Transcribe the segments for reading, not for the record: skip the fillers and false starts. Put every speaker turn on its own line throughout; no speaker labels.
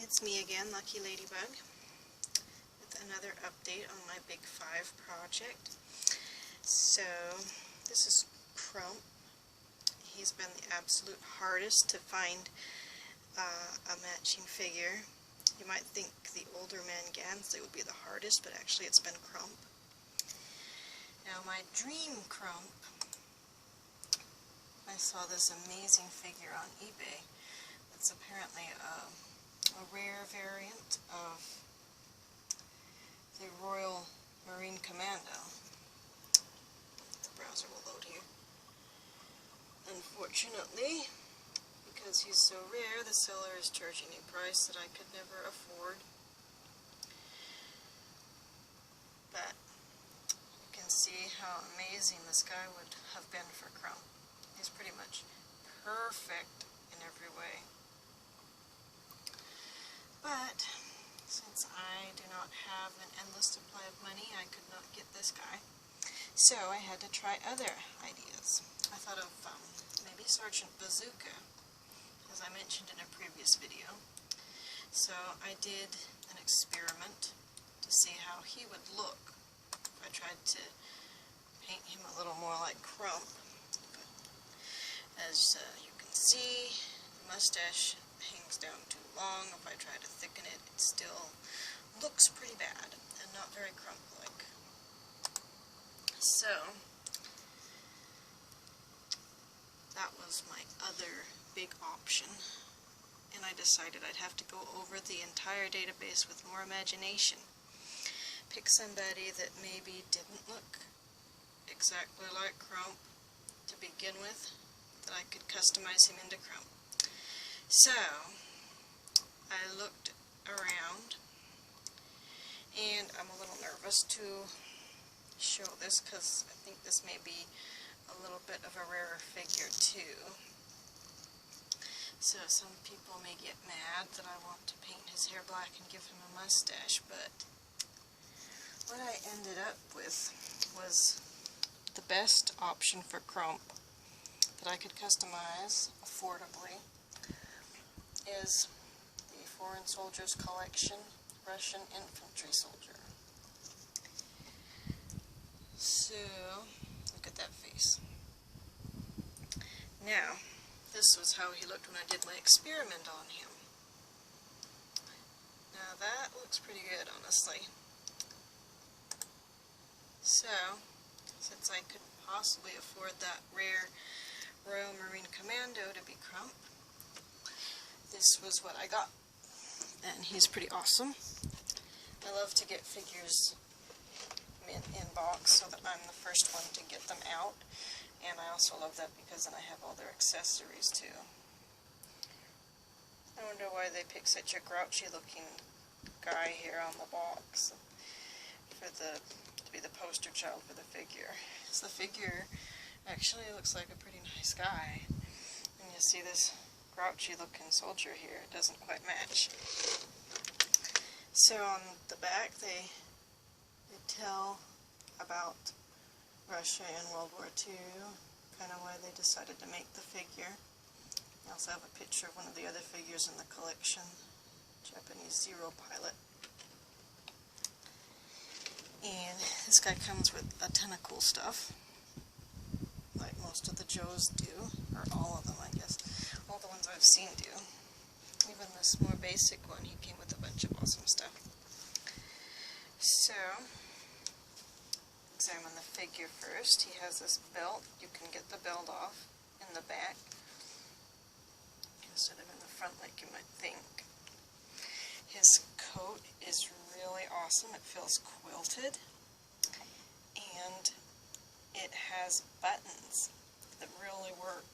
It's me again, Lucky Ladybug, with another update on my Big 5 project. So, this is Crump. He's been the absolute hardest to find a matching figure. You might think the older man Gansly would be the hardest, but actually it's been Crump. Now my dream Crump, I saw this amazing figure on eBay. It's apparently a rare variant of the Royal Marine Commando. The browser will load here. Unfortunately, because he's so rare, the seller is charging a price that I could never afford. But you can see how amazing this guy would have been for Crump. He's pretty much perfect in every way. But since I do not have an endless supply of money, I could not get this guy. So I had to try other ideas. I thought of maybe Sergeant Bazooka, as I mentioned in a previous video. So I did an experiment to see how he would look if I tried to paint him a little more like Crump. But as you can see, the mustache hangs down too long. If I try to thicken it, it still looks pretty bad and not very Crump-like. So that was my other big option, and I decided I'd have to go over the entire database with more imagination. Pick somebody that maybe didn't look exactly like Crump to begin with, that I could customize him into Crump. So I looked around, and I'm a little nervous to show this because I think this may be a little bit of a rarer figure too. So some people may get mad that I want to paint his hair black and give him a mustache, but what I ended up with was the best option for Crump that I could customize affordably is the Foreign Soldiers Collection Russian Infantry Soldier. So, look at that face. Now, this was how he looked when I did my experiment on him. Now that looks pretty good, honestly. So, since I couldn't possibly afford that rare Royal Marine Commando to be Crump, this was what I got. And he's pretty awesome. I love to get figures in box so that I'm the first one to get them out. And I also love that because then I have all their accessories too. I wonder why they pick such a grouchy looking guy here on the box to be the poster child for the figure. So the figure actually looks like a pretty nice guy. And you see this grouchy looking soldier here, it doesn't quite match. So on the back they tell about Russia in World War II, kind of why they decided to make the figure. I also have a picture of one of the other figures in the collection, Japanese Zero pilot. And this guy comes with a ton of cool stuff, like most of the Joes do, or all of them I guess. All the ones I've seen do. Even this more basic one, he came with a bunch of awesome stuff. So, examine the figure first. He has this belt. You can get the belt off in the back instead of in the front like you might think. His coat is really awesome. It feels quilted, and it has buttons that really work.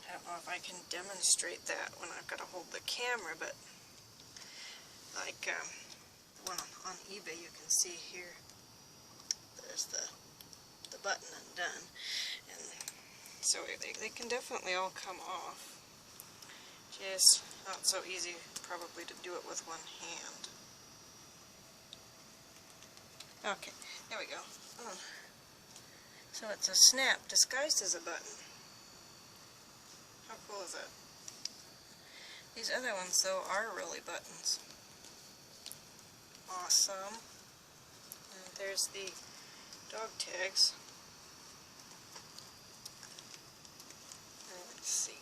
I don't know if I can demonstrate that when I've got to hold the camera, but like the one on eBay, you can see here, there's the button undone, and so they can definitely all come off. Just not so easy probably to do it with one hand. Okay, there we go. So it's a snap disguised as a button. How cool is that? These other ones, though, are really buttons. Awesome. And there's the dog tags. And let's see.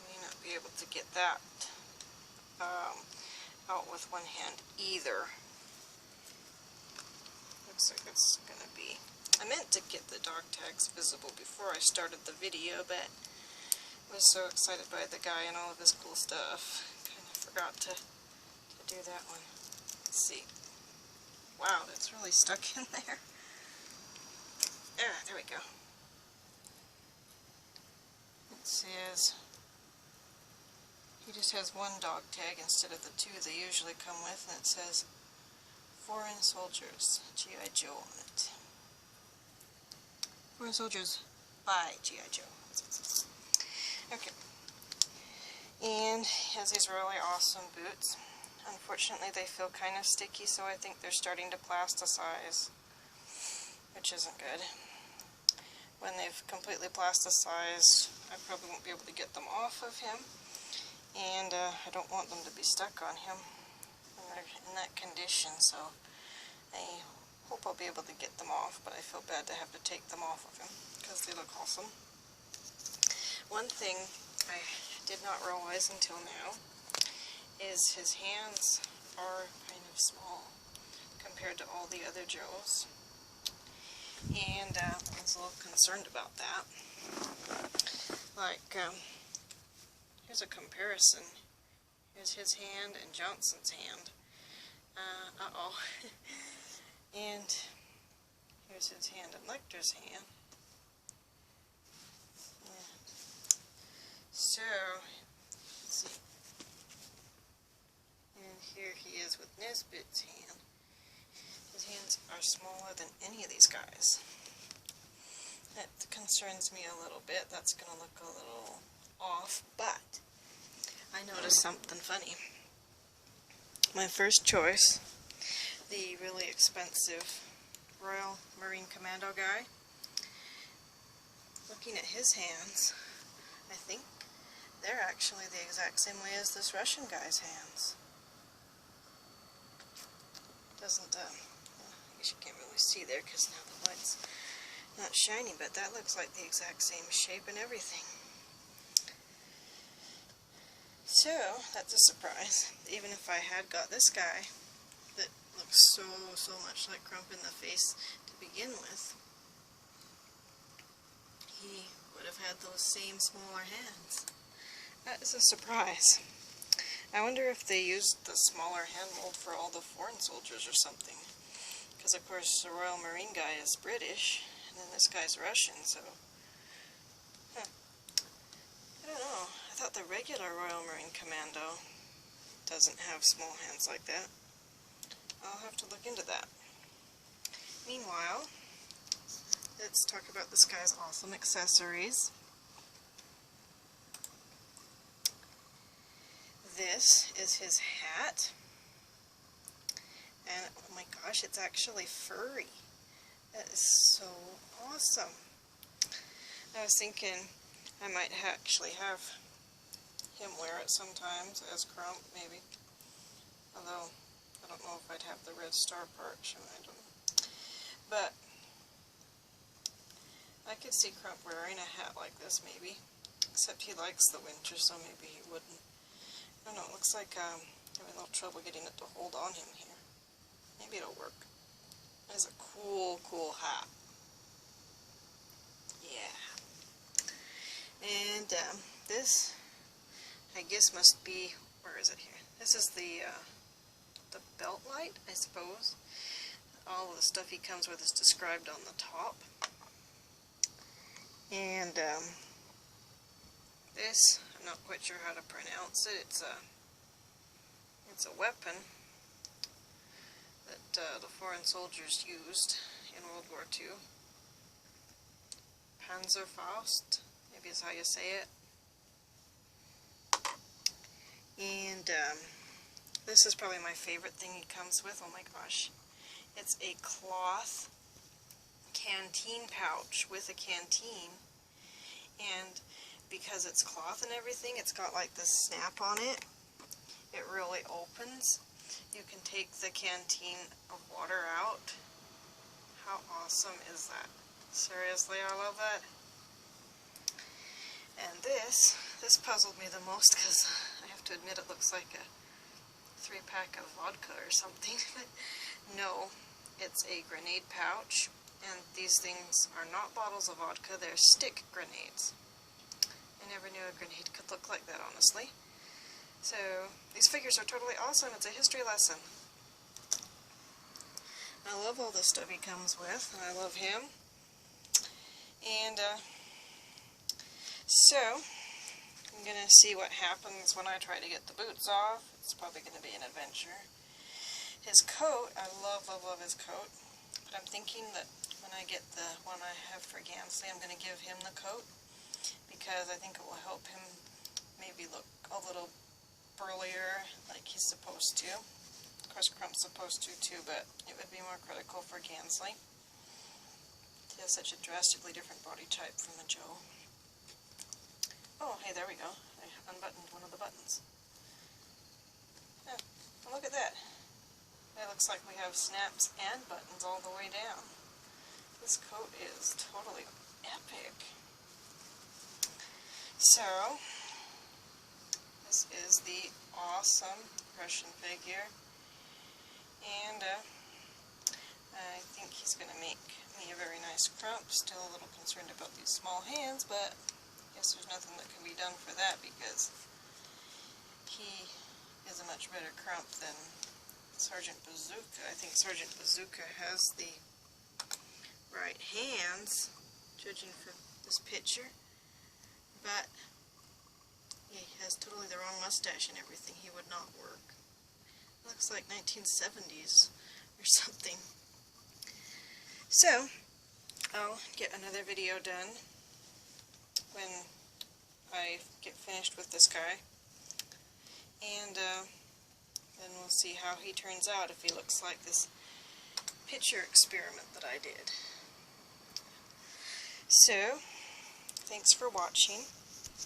May not be able to get that out with one hand either. Looks like it's gonna be. I meant to get the dog tags visible before I started the video, but I was so excited by the guy and all of his cool stuff. Kind of forgot to do that one. Let's see. Wow, that's really stuck in there. There we go. It says he just has one dog tag instead of the two they usually come with, and it says Foreign Soldiers, G.I. Joe on it. Foreign Soldiers by G.I. Joe. Okay. And he has these really awesome boots. Unfortunately, they feel kind of sticky, so I think they're starting to plasticize, which isn't good. When they've completely plasticized, I probably won't be able to get them off of him, and I don't want them to be stuck on him when they're in that condition, so I hope I'll be able to get them off, but I feel bad to have to take them off of him because they look awesome. One thing I did not realize until now is his hands are kind of small compared to all the other Joes, and I was a little concerned about that. Like, here's a comparison. Here's his hand and Johnson's hand. Uh-oh. And here's his hand and Lecter's hand. And so, let's see. And here he is with Nesbitt's hand. His hands are smaller than any of these guys. That concerns me a little bit. That's going to look a little off, but I noticed something funny. My first choice, the really expensive Royal Marine Commando guy, looking at his hands, I think they're actually the exact same way as this Russian guy's hands. Doesn't, I guess you can't really see there because now the light's not shiny, but that looks like the exact same shape and everything. So, that's a surprise. Even if I had got this guy that looks so much like Crump in the face to begin with, he would have had those same smaller hands. That is a surprise. I wonder if they used the smaller hand mold for all the foreign soldiers or something. Because of course the Royal Marine guy is British, and then this guy's Russian, so... I don't know. I thought the regular Royal Marine Commando doesn't have small hands like that. I'll have to look into that. Meanwhile, let's talk about this guy's awesome accessories. This is his hat. And oh my gosh, it's actually furry. That is so awesome. I was thinking I might actually have him wear it sometimes as Crump, maybe. Although, I don't know if I'd have the red star part, I don't know. But, I could see Crump wearing a hat like this, maybe. Except he likes the winter, so maybe he wouldn't. I don't know, it looks like I'm having a little trouble getting it to hold on him here. Maybe it'll work. It's a cool hat. Yeah. And this, I guess, must be, where is it here? This is the belt light, I suppose. All of the stuff he comes with is described on the top. And this, I'm not quite sure how to pronounce it. It's a weapon that the foreign soldiers used in World War II. Panzerfaust, maybe is how you say it. And this is probably my favorite thing he comes with. Oh my gosh. It's a cloth Canteen Pouch with a canteen, and because it's cloth and everything, it's got like this snap on it. It really opens. You can take the canteen of water out. How awesome is that? Seriously, I love that. And this puzzled me the most because I have to admit it looks like a 3-pack of vodka or something. But no, it's a grenade pouch, and these things are not bottles of vodka, they're stick grenades. I never knew a grenade could look like that, honestly. So, these figures are totally awesome. It's a history lesson. I love all the stuff he comes with, and I love him. And, so, I'm going to see what happens when I try to get the boots off. It's probably going to be an adventure. His coat, I love, love, love his coat. But I'm thinking that when I get the one I have for Gansley, I'm going to give him the coat, because I think it will help him maybe look a little burlier like he's supposed to. Of course, Crump's supposed to too, but it would be more critical for Gansley. He has such a drastically different body type from a Joe. Oh, hey, there we go. I unbuttoned one of the buttons. Yeah, well, look at that. It looks like we have snaps and buttons all the way down. This coat is totally epic. So, this is the awesome Russian figure, and I think he's going to make me a very nice Crump. Still a little concerned about these small hands, but I guess there's nothing that can be done for that, because he is a much better Crump than Sergeant Bazooka. I think Sergeant Bazooka has the right hands, judging from this picture, but he has totally the wrong mustache and everything. He would not work. Looks like 1970s or something. So, I'll get another video done when I get finished with this guy. And then we'll see how he turns out, if he looks like this picture experiment that I did. So, thanks for watching.